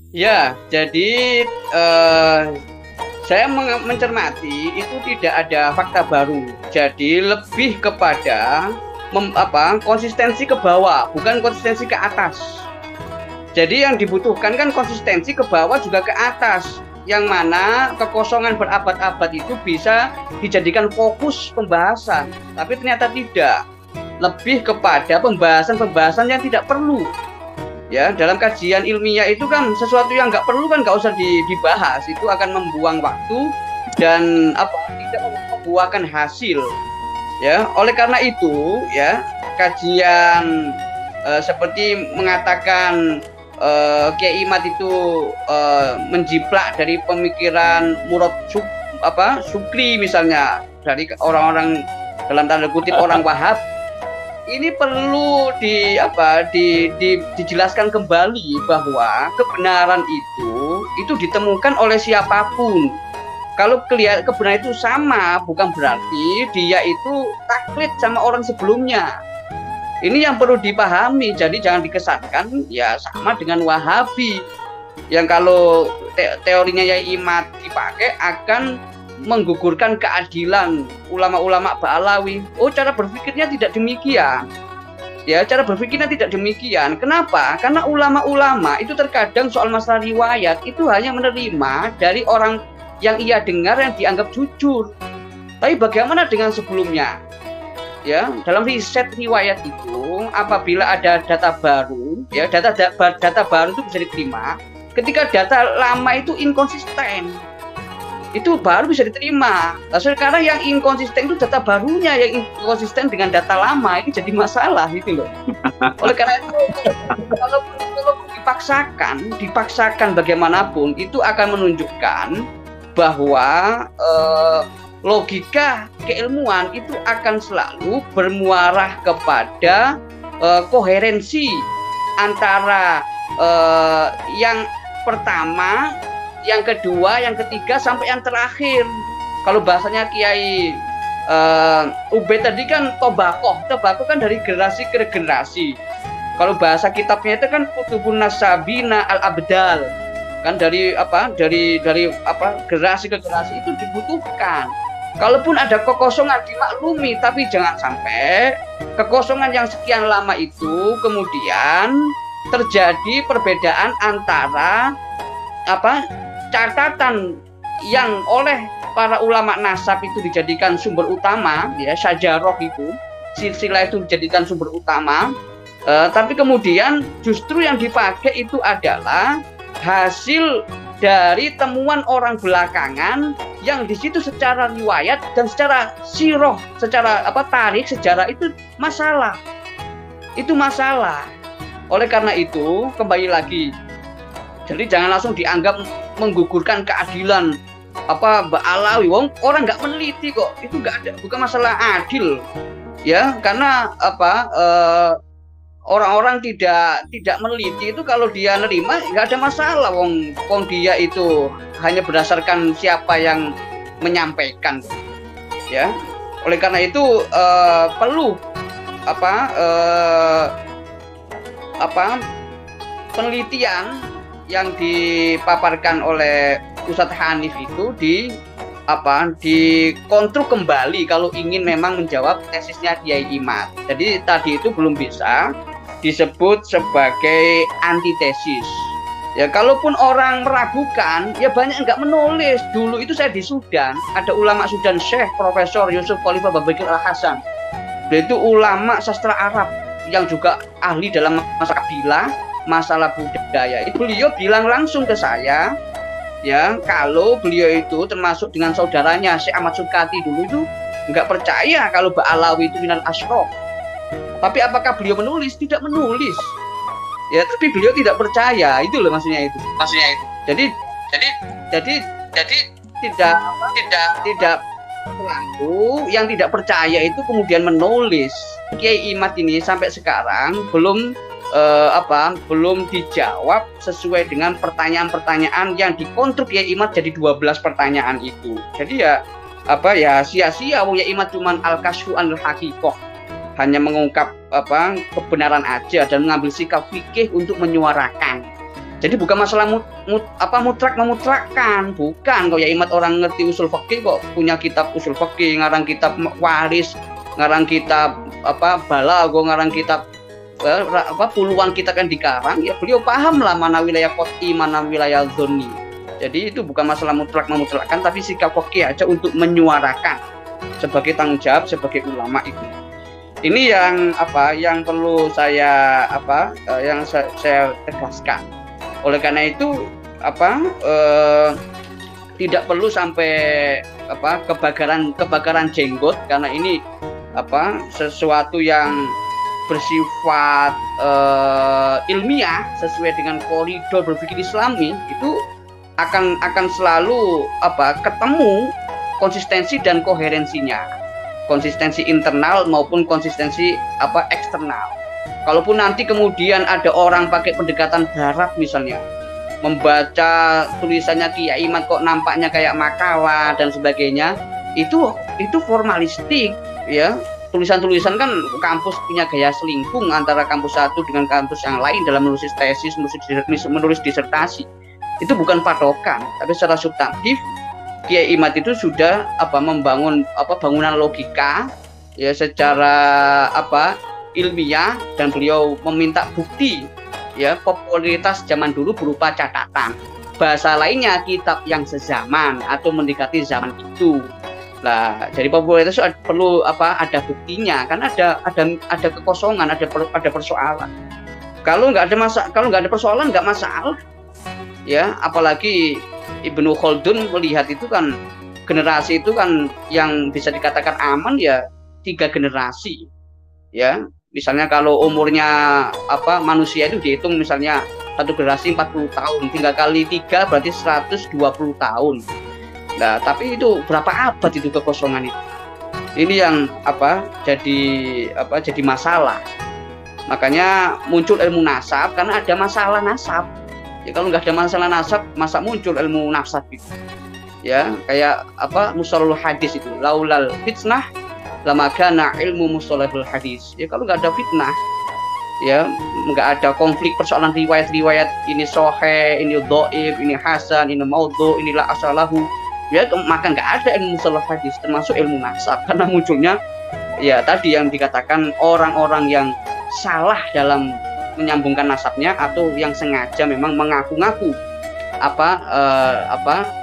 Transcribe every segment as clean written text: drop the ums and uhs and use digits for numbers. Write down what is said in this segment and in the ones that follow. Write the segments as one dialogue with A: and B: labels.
A: Ya, jadi eh, saya mencermati itu tidak ada fakta baru. Jadi lebih kepada konsistensi ke bawah, bukan konsistensi ke atas. Jadi yang dibutuhkan kan konsistensi ke bawah juga ke atas. Yang mana kekosongan berabad-abad itu bisa dijadikan fokus pembahasan. Tapi ternyata tidak. Lebih kepada pembahasan-pembahasan yang tidak perlu. Ya, dalam kajian ilmiah itu kan sesuatu yang nggak perlu kan nggak usah dibahas. Itu akan membuang waktu dan tidak membuahkan hasil. Ya, oleh karena itu ya kajian seperti mengatakan Kiai Imad itu menjiplak dari pemikiran Murad Sukri misalnya, dari orang-orang dalam tanda kutip orang Wahab. Ini perlu dijelaskan kembali bahwa kebenaran itu ditemukan oleh siapapun. Kalau kebenaran itu sama, bukan berarti dia itu taklid sama orang sebelumnya. Ini yang perlu dipahami. Jadi jangan dikesankan ya sama dengan Wahabi yang kalau teorinya Yai Imad dipakai akan menggugurkan keadilan ulama-ulama Ba'alawi. Oh, cara berpikirnya tidak demikian. Ya, cara berpikirnya tidak demikian. Kenapa? Karena ulama-ulama itu terkadang soal masalah riwayat itu hanya menerima dari orang yang ia dengar yang dianggap jujur. Tapi bagaimana dengan sebelumnya? Ya, dalam riset riwayat itu apabila ada data baru, ya data baru itu bisa diterima. Ketika data lama itu inkonsisten, itu baru bisa diterima. Nah, sekarang yang inkonsisten itu data barunya yang inkonsisten dengan data lama, ini jadi masalah gitu loh. Oleh karena itu kalau dipaksakan bagaimanapun itu akan menunjukkan bahwa logika keilmuan itu akan selalu bermuarah kepada koherensi antara yang pertama, yang kedua, yang ketiga, sampai yang terakhir. Kalau bahasanya Kiai Ubed tadi kan tobakoh kan dari generasi ke generasi. Kalau bahasa kitabnya itu kan Kutubun Nasabina al-Abdal, kan dari generasi ke generasi itu dibutuhkan. Kalaupun ada kekosongan dimaklumi, tapi jangan sampai kekosongan yang sekian lama itu kemudian terjadi perbedaan antara catatan yang oleh para ulama nasab itu dijadikan sumber utama, ya sajaroh itu, silsilah itu dijadikan sumber utama, tapi kemudian justru yang dipakai itu adalah hasil dari temuan orang belakangan yang di situ secara riwayat dan secara siroh, secara tarikh sejarah itu masalah. Itu masalah. Oleh karena itu kembali lagi, jadi jangan langsung dianggap menggugurkan keadilan Ba'alawi. Orang nggak meneliti kok, itu nggak ada, bukan masalah adil ya, karena orang-orang tidak meneliti itu kalau dia nerima nggak ada masalah. Wong dia itu hanya berdasarkan siapa yang menyampaikan ya. Oleh karena itu perlu penelitian yang dipaparkan oleh Ustadz Hanif itu dikontrol kembali kalau ingin memang menjawab tesisnya Kiai Imad. Jadi tadi itu belum bisa disebut sebagai antitesis. Ya, kalaupun orang meragukan, ya banyak nggak menulis. Dulu itu saya di Sudan, ada ulama Sudan, Syekh Profesor Yusuf Khalifah Babakir Al-Hasan. Dia itu ulama sastra Arab yang juga ahli dalam masalah kabilah, masalah budaya. Itu beliau bilang langsung ke saya, ya kalau beliau itu termasuk dengan saudaranya Syekh Ahmad Sukati dulu itu nggak percaya kalau Ba'alawi itu minal asyraf. Tapi apakah beliau menulis? Tidak menulis. Ya, tapi beliau tidak percaya. Itu loh maksudnya itu. Jadi tidak pelaku yang tidak percaya itu kemudian menulis. Kiai Imad ini sampai sekarang belum dijawab sesuai dengan pertanyaan-pertanyaan yang dikonstruk Kiai Imad jadi 12 pertanyaan itu. Jadi ya sia-sia Kiai Imad cuman al-kasfu al-haqiqah, hanya mengungkap kebenaran aja dan mengambil sikap fikih untuk menyuarakan. Jadi bukan masalah mutlak memutrakkan, bukan. Kalau ya imat orang ngerti usul fikih kok punya kitab usul fikih, ngarang kitab waris, ngarang kitab balago, ngarang kitab puluhan kitab kan dikarang, ya beliau paham lah mana wilayah qot'i, mana wilayah dzonni. Jadi itu bukan masalah mutlak memutrakkan, tapi sikap fikih aja untuk menyuarakan sebagai tanggung jawab sebagai ulama itu. Ini yang perlu saya yang saya tegaskan. Oleh karena itu tidak perlu sampai kebakaran jenggot, karena ini sesuatu yang bersifat ilmiah sesuai dengan koridor berpikir Islami, itu akan selalu ketemu konsistensi dan koherensinya, konsistensi internal maupun konsistensi eksternal. Kalaupun nanti kemudian ada orang pakai pendekatan barat misalnya, membaca tulisannya Kiai Imat kok nampaknya kayak makalah dan sebagainya, itu formalistik ya. Tulisan-tulisan kan kampus punya gaya selingkung antara kampus satu dengan kampus yang lain dalam menulis tesis, menulis disertasi. Itu bukan patokan, tapi secara substantif Kiai Imat itu sudah membangun bangunan logika ya secara ilmiah, dan beliau meminta bukti ya popularitas zaman dulu berupa catatan. Bahasa lainnya kitab yang sezaman atau mendekati zaman itu. Nah, jadi popularitas perlu ada buktinya, kan ada kekosongan, ada persoalan. Kalau nggak ada persoalan nggak masalah. Ya, apalagi Ibnu Khaldun melihat itu kan generasi itu kan yang bisa dikatakan aman ya 3 generasi. Ya, misalnya kalau umurnya manusia itu dihitung misalnya satu generasi 40 tahun, 3 kali 3 berarti 120 tahun. Nah, tapi itu berapa abad itu kekosongan itu? Ini yang jadi masalah. Makanya muncul ilmu nasab karena ada masalah nasab. Ya, kalau nggak ada masalah nasab, masa muncul ilmu nasab itu? Ya, kayak mustalahul hadis itu, laulal fitnah lama kana ilmu mustalahul hadis. Ya, kalau nggak ada fitnah, ya nggak ada konflik persoalan riwayat ini sahih, ini dhaif, ini hasan, ini maudhu, ini la asalahu, ya maka nggak ada ilmu mustalah hadis termasuk ilmu nasab, karena munculnya ya tadi yang dikatakan orang-orang yang salah dalam menyambungkan nasabnya atau yang sengaja memang mengaku-ngaku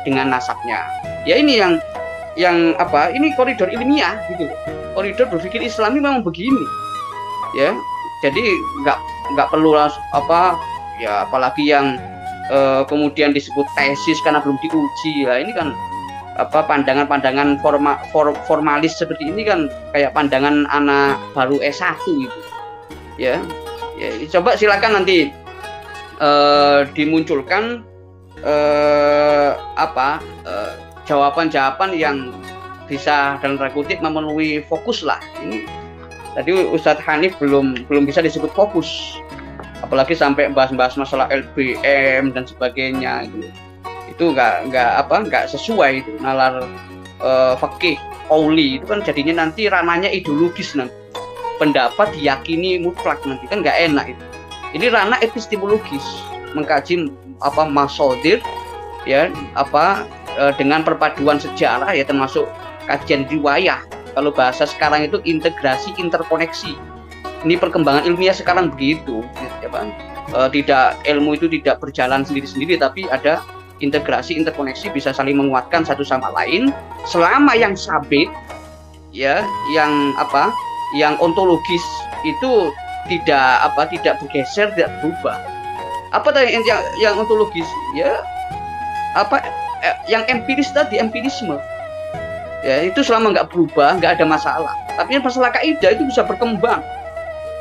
A: dengan nasabnya. Ya ini yang ini koridor ilmiah gitu. Koridor berpikir Islami memang begini. Ya. Jadi nggak perlu ya apalagi yang kemudian disebut tesis karena belum diuji. Ya ini kan pandangan-pandangan formalis seperti ini kan kayak pandangan anak baru S1 gitu. Ya, coba silakan nanti dimunculkan jawaban-jawaban yang bisa dalam tanda kutip memenuhi fokus lah. Ini tadi Ustadz Hanif belum bisa disebut fokus, apalagi sampai bahas-bahas masalah LBM dan sebagainya. Itu nggak sesuai itu nalar fikih qauli. Itu kan jadinya nanti ranahnya ideologis, nanti pendapat diyakini mutlak, nanti kan nggak enak itu. Ini ranah epistemologis, mengkaji masodir ya dengan perpaduan sejarah ya, termasuk kajian riwayah. Kalau bahasa sekarang itu integrasi interkoneksi. Ini perkembangan ilmiah sekarang begitu ya, tidak, ilmu itu tidak berjalan sendiri-sendiri, tapi ada integrasi interkoneksi, bisa saling menguatkan satu sama lain selama yang sabit ya, yang ontologis itu tidak bergeser, tidak berubah. Apa tadi yang ontologis ya, yang empiris tadi, empirisme ya, itu selama nggak berubah nggak ada masalah. Tapi masalah kaidah itu bisa berkembang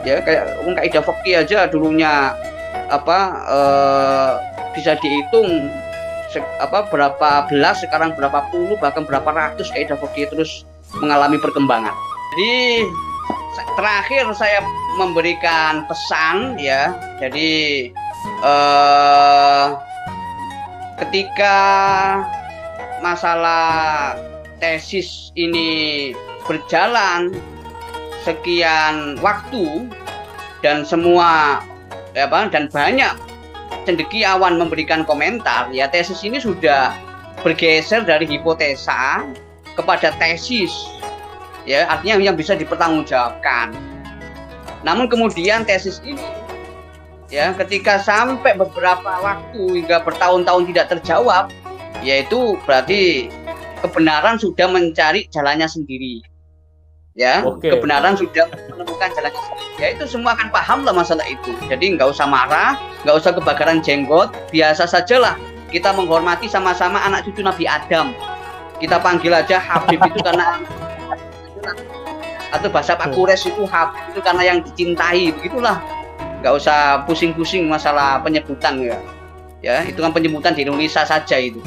A: ya, kayak kaidah fikih aja dulunya bisa dihitung berapa belas, sekarang berapa puluh, bahkan berapa ratus kaidah fikih terus mengalami perkembangan. Jadi terakhir saya memberikan pesan ya, jadi ketika masalah tesis ini berjalan sekian waktu dan semua dan banyak cendekiawan memberikan komentar, ya tesis ini sudah bergeser dari hipotesa kepada tesis, ya artinya yang bisa dipertanggungjawabkan. Namun kemudian tesis ini, ya ketika sampai beberapa waktu hingga bertahun-tahun tidak terjawab, yaitu berarti kebenaran sudah mencari jalannya sendiri. Ya, kebenaran sudah menemukan jalannya sendiri. Ya itu semua akan paham lah masalah itu. Jadi nggak usah marah, nggak usah kebakaran jenggot, biasa sajalah. Kita menghormati sama-sama anak cucu Nabi Adam. Kita panggil aja Habib itu karena atau bahasa Pak Kures itu Habib itu karena yang dicintai, begitulah. Nggak usah pusing-pusing masalah penyebutan ya. Ya, itu kan penyebutan di Indonesia saja itu.